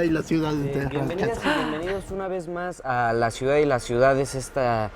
Y las ciudades de Bienvenidas y bienvenidos una vez más a La Ciudad y las Ciudades, esta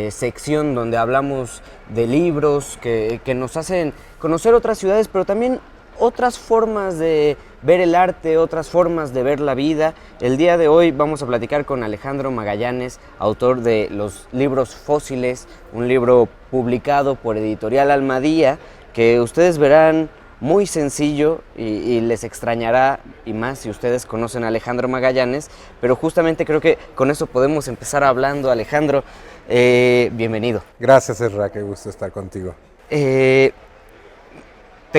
sección donde hablamos de libros que nos hacen conocer otras ciudades, pero también otras formas de ver el arte, otras formas de ver la vida. El día de hoy vamos a platicar con Alejandro Magallanes, autor de los libros Fósiles, un libro publicado por Editorial Almadía, que ustedes verán muy sencillo y les extrañará, y más si ustedes conocen a Alejandro Magallanes, pero justamente creo que con eso podemos empezar hablando. Alejandro, bienvenido. Gracias, Ezra, qué gusto estar contigo. Te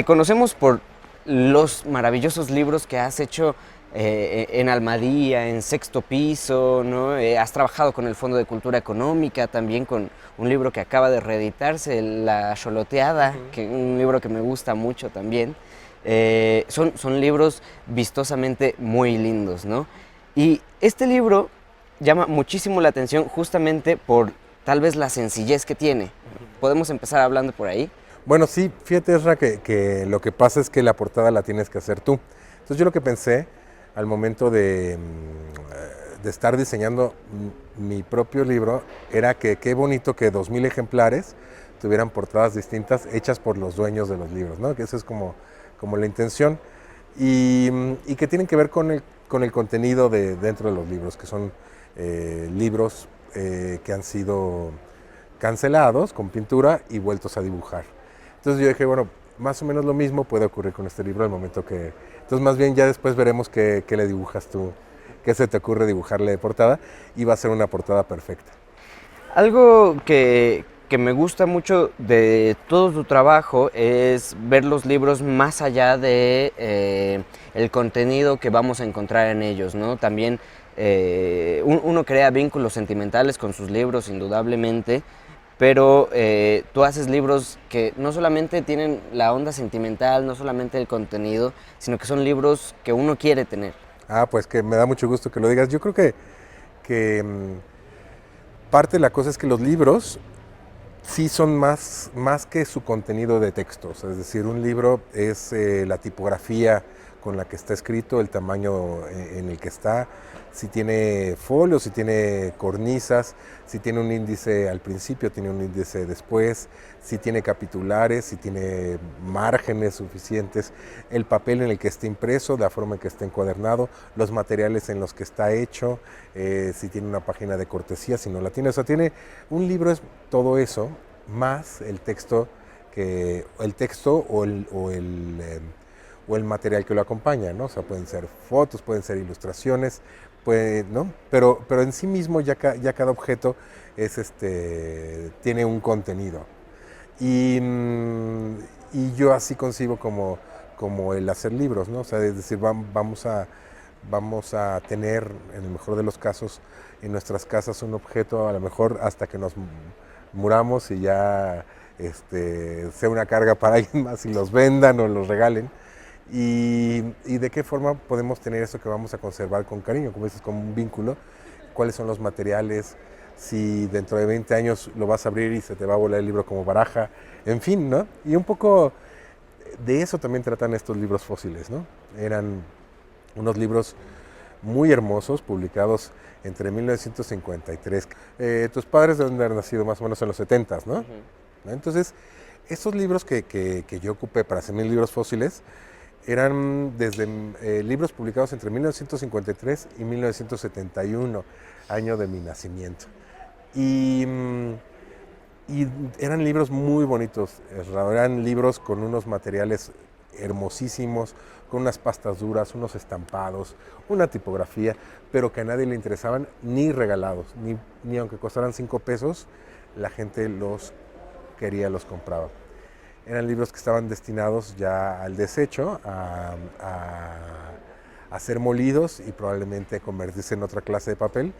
conocemos por los maravillosos libros que has hecho en Almadía, en Sexto Piso, ¿no? Has trabajado con el Fondo de Cultura Económica, también con un libro que acaba de reeditarse, La Xoloteada, un libro que me gusta mucho también. Son libros vistosamente muy lindos, ¿no? Y este libro llama muchísimo la atención justamente por tal vez la sencillez que tiene. ¿Podemos empezar hablando por ahí? Bueno, sí, fíjate, Ezra, que lo que pasa es que la portada la tienes que hacer tú. Entonces yo lo que pensé al momento de estar diseñando mi propio libro era que qué bonito que 2000 ejemplares tuvieran portadas distintas hechas por los dueños de los libros, ¿no? Que eso es como la intención y que tienen que ver con el contenido dentro de los libros, que son libros que han sido cancelados con pintura y vueltos a dibujar. Entonces yo dije, bueno, más o menos lo mismo puede ocurrir con este libro al momento que... Entonces más bien ya después veremos qué le dibujas tú, qué se te ocurre dibujarle de portada, y va a ser una portada perfecta. Algo que me gusta mucho de todo tu trabajo es ver los libros más allá de el contenido que vamos a encontrar en ellos, ¿no? También uno crea vínculos sentimentales con sus libros, indudablemente, pero tú haces libros que no solamente tienen la onda sentimental, no solamente el contenido, sino que son libros que uno quiere tener. Ah, pues que me da mucho gusto que lo digas. Yo creo que parte de la cosa es que los libros sí son más que su contenido de textos. Es decir, un libro es la tipografía con la que está escrito, el tamaño en el que está, si tiene folios, si tiene cornisas, si tiene un índice al principio, tiene un índice después, si tiene capitulares, si tiene márgenes suficientes, el papel en el que está impreso, la forma en que está encuadernado, los materiales en los que está hecho, si tiene una página de cortesía, si no la tiene. O sea, un libro es todo eso, más el texto o el material que lo acompaña, ¿no? O sea, pueden ser fotos, pueden ser ilustraciones, ¿no? Pero en sí mismo ya cada objeto tiene un contenido. Y yo así concibo como el hacer libros, ¿no? O sea, es decir, vamos a tener, en el mejor de los casos, en nuestras casas un objeto, a lo mejor hasta que nos muramos y ya sea una carga para alguien más y los vendan o los regalen. Y de qué forma podemos tener eso que vamos a conservar con cariño, como dices, como un vínculo, cuáles son los materiales, si dentro de 20 años lo vas a abrir y se te va a volar el libro como baraja, en fin, ¿no? Y un poco de eso también tratan estos libros fósiles, ¿no? Eran unos libros muy hermosos, publicados entre 1953. Tus padres deben haber nacido más o menos en los 70s, ¿no? Entonces, estos libros que yo ocupé para hacer mis libros fósiles eran desde libros publicados entre 1953 y 1971, año de mi nacimiento. Y eran libros muy bonitos, eran libros con unos materiales hermosísimos, con unas pastas duras, unos estampados, una tipografía, pero que a nadie le interesaban ni regalados, ni aunque costaran 5 pesos, la gente los quería, los compraba. Eran libros que estaban destinados ya al desecho, a ser molidos y probablemente convertirse en otra clase de papel.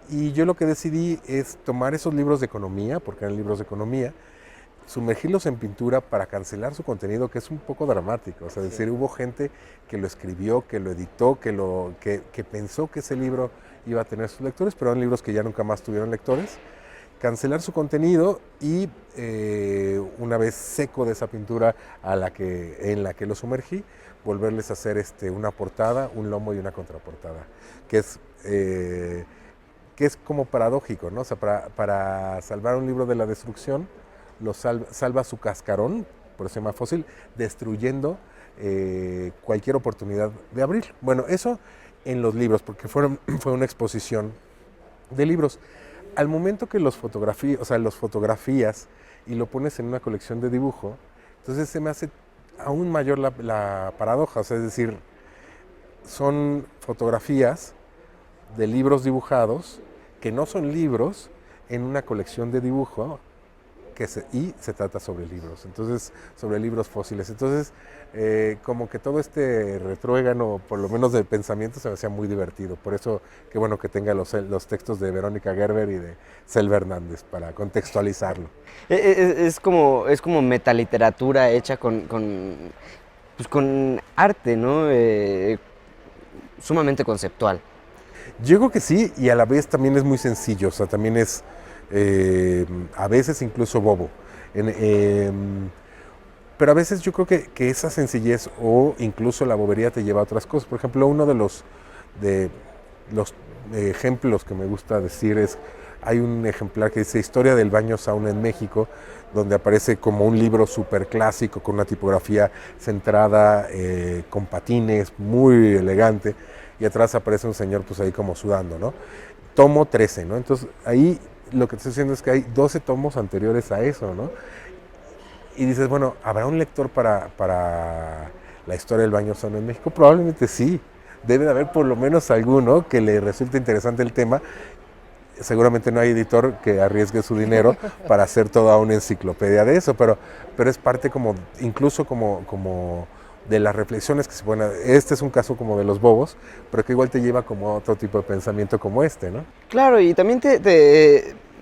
Y yo lo que decidí es tomar esos libros de economía, porque eran libros de economía, sumergirlos en pintura para cancelar su contenido, que es un poco dramático. O sea, es decir, hubo gente que lo escribió, que lo editó, que pensó que ese libro iba a tener sus lectores, pero eran libros que ya nunca más tuvieron lectores, cancelar su contenido y una vez seco de esa pintura en la que lo sumergí, volverles a hacer una portada, un lomo y una contraportada, que es como paradójico, ¿no? O sea, para salvar un libro de la destrucción, salva su cascarón, por eso se llama fósil, destruyendo cualquier oportunidad de abrir. Bueno, eso en los libros, porque fue una exposición de libros. Al momento que los fotografías y lo pones en una colección de dibujo, entonces se me hace aún mayor la paradoja, o sea, es decir, son fotografías de libros dibujados que no son libros en una colección de dibujo y se trata sobre libros, entonces sobre libros fósiles. Entonces, como que todo este retruégano, por lo menos del pensamiento, se me hacía muy divertido. Por eso, qué bueno que tenga los textos de Verónica Gerber y de Selva Hernández para contextualizarlo. Es como metaliteratura hecha pues con arte, ¿no? Sumamente conceptual. Yo creo que sí, y a la vez también es muy sencillo, o sea, también es a veces incluso bobo. Pero a veces yo creo que esa sencillez o incluso la bobería te lleva a otras cosas. Por ejemplo, uno de los ejemplos que me gusta decir es, hay un ejemplar que dice Historia del baño sauna en México, donde aparece como un libro súper clásico, con una tipografía centrada, con patines, muy elegante, y atrás aparece un señor pues ahí como sudando, ¿no? Tomo 13, ¿no? Entonces ahí lo que estoy diciendo es que hay 12 tomos anteriores a eso, ¿no? Y dices, bueno, ¿habrá un lector para la historia del baño sauna en México? Probablemente sí. Debe de haber por lo menos alguno que le resulte interesante el tema. Seguramente no hay editor que arriesgue su dinero para hacer toda una enciclopedia de eso, pero es parte como, incluso como de las reflexiones que se ponen. Este es un caso como de los bobos, pero que igual te lleva como a otro tipo de pensamiento como este, ¿no? Claro, y también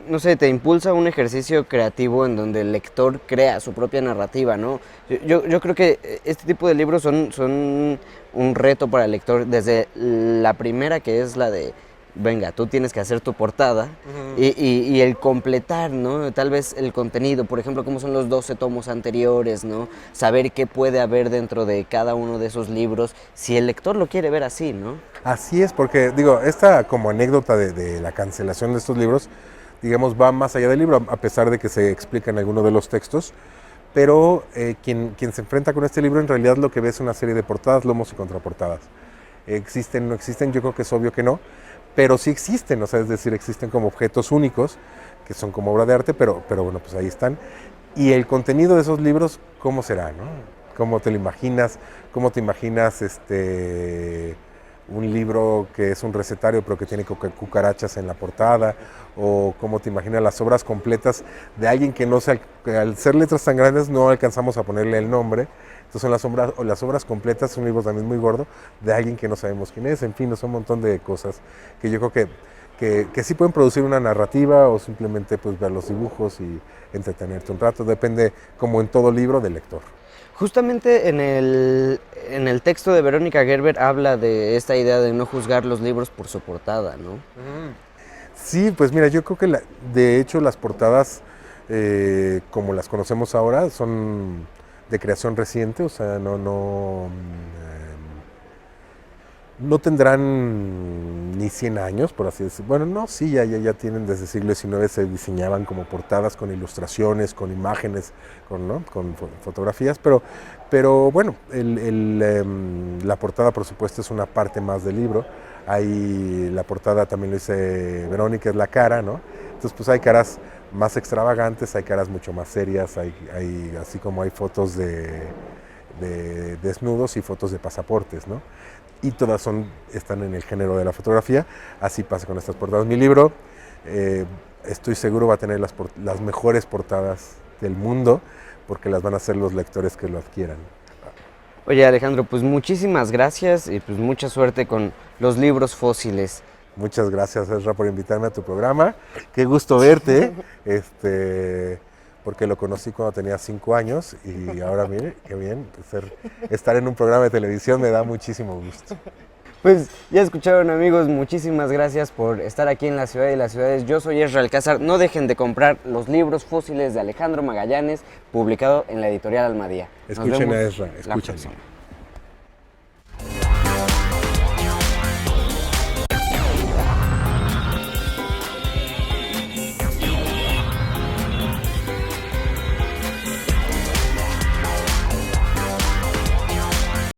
no sé, te impulsa un ejercicio creativo en donde el lector crea su propia narrativa, ¿no? Yo creo que este tipo de libros son un reto para el lector, desde la primera, que es la de, venga, tú tienes que hacer tu portada, y el completar, ¿no? Tal vez el contenido, por ejemplo, cómo son los 12 tomos anteriores, ¿no? Saber qué puede haber dentro de cada uno de esos libros, si el lector lo quiere ver así, ¿no? Así es, porque digo, esta como anécdota de la cancelación de estos libros, digamos, va más allá del libro, a pesar de que se explica en alguno de los textos, pero quien se enfrenta con este libro en realidad lo que ve es una serie de portadas, lomos y contraportadas. ¿Existen, no existen? Yo creo que es obvio que no, pero sí existen, o sea, es decir, existen como objetos únicos, que son como obra de arte, pero bueno, pues ahí están. Y el contenido de esos libros, ¿cómo será, no? ¿Cómo te lo imaginas? ¿Cómo te imaginas un libro que es un recetario pero que tiene cucarachas en la portada? O cómo te imaginas las obras completas de alguien que al ser letras tan grandes no alcanzamos a ponerle el nombre. Entonces son las obras completas, un libro también muy gordo, de alguien que no sabemos quién es. En fin, son un montón de cosas que yo creo que sí pueden producir una narrativa, o simplemente pues ver los dibujos y entretenerte un rato. Depende, como en todo libro, del lector. Justamente en el texto de Verónica Gerber habla de esta idea de no juzgar los libros por su portada, ¿no? Sí, pues mira, yo creo que de hecho las portadas, como las conocemos ahora, son de creación reciente, o sea, no tendrán ni 100 años, por así decirlo. Bueno, no, sí, ya tienen, desde el siglo XIX se diseñaban como portadas con ilustraciones, con imágenes, con fotografías, pero bueno, la portada, por supuesto, es una parte más del libro. La portada también lo dice Verónica, es la cara, ¿no? Entonces, pues hay caras más extravagantes, hay caras mucho más serias, así como hay fotos de desnudos y fotos de pasaportes, ¿no? Y todas están en el género de la fotografía. Así pasa con estas portadas. Mi libro, estoy seguro, va a tener las mejores portadas del mundo, porque las van a hacer los lectores que lo adquieran. Oye, Alejandro, pues muchísimas gracias y pues mucha suerte con los libros fósiles. Muchas gracias, Ezra, por invitarme a tu programa. Qué gusto verte, porque lo conocí cuando tenía 5 años y ahora, mire, qué bien, estar en un programa de televisión me da muchísimo gusto. Pues ya escucharon, amigos, muchísimas gracias por estar aquí en La Ciudad de las Ciudades. Yo soy Ezra Alcázar. No dejen de comprar los libros Fósiles de Alejandro Magallanes, publicado en la editorial Almadía. Nos Escuchen vemos a Ezra, la escuchen. próxima.